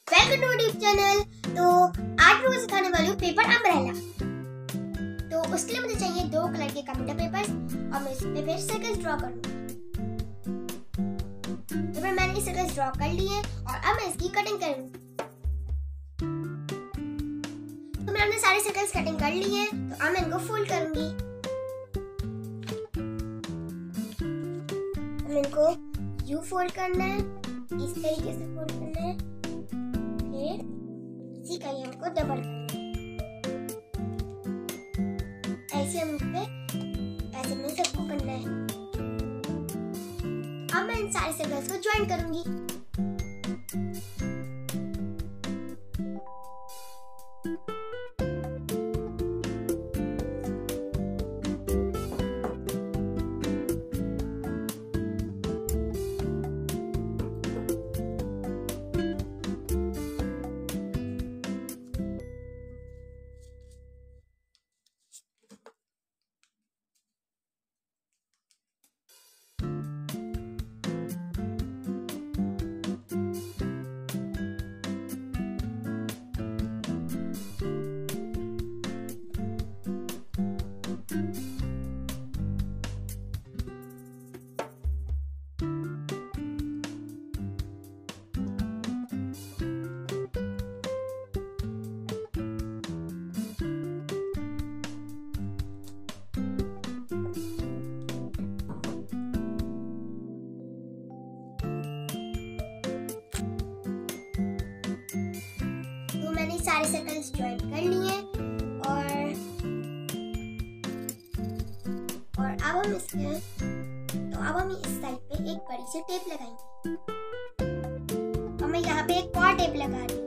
Welcome to YouTube channel. तो आज मैं सिखाने वाली हूँ पेपर अम्ब्रेला। तो उसके लिए मुझे चाहिए 2 कलर के कंप्यूटर पेपर्स और मैं इस पे फिर सर्कल्स ड्रॉ करूंगी। तो फिर मैंने सर्कल्स ड्रॉ कर लिए और अब मैं इसकी कटिंग करूंगी। तो मैंने सारे सर्कल्स कटिंग कर लिए हैं, तो अब मैं इनको फोल्ड करूंगी। इनको यू फोल्ड करना है, इस तरीके से फोल्ड करना है, फिर इसी का हमको डबल करना है। ऐसे हम पे ऐसे में सबको करना है। अब मैं इन सारे सर्कल्स को ज्वाइन करूंगी। मैंने सारे सर्कल्स ज्वाइन कर लिए और अब हम इस साइड पे एक बड़ी सी टेप लगाएंगे और मैं यहाँ पे एक और टेप लगा रही हूँ।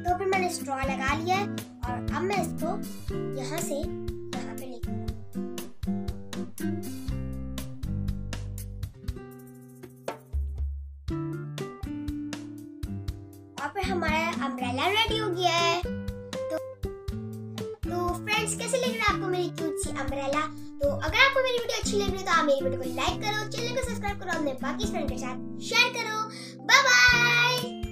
तो फिर मैंने स्ट्रॉ लगा लिया है और अब मैं इसको यहाँ से यहाँ पे लेकर और फिर हमारा अम्ब्रेला रेडी हो गया है। तो फ्रेंड्स, कैसे लग रहा है आपको मेरी क्यूट सी अम्ब्रेला? तो अगर आपको मेरी वीडियो अच्छी लग रही है तो आप मेरी वीडियो को लाइक करो, चैनल को सब्सक्राइब करो, अपने बाकी फ्रेंड के साथ शेयर करो। Bye bye.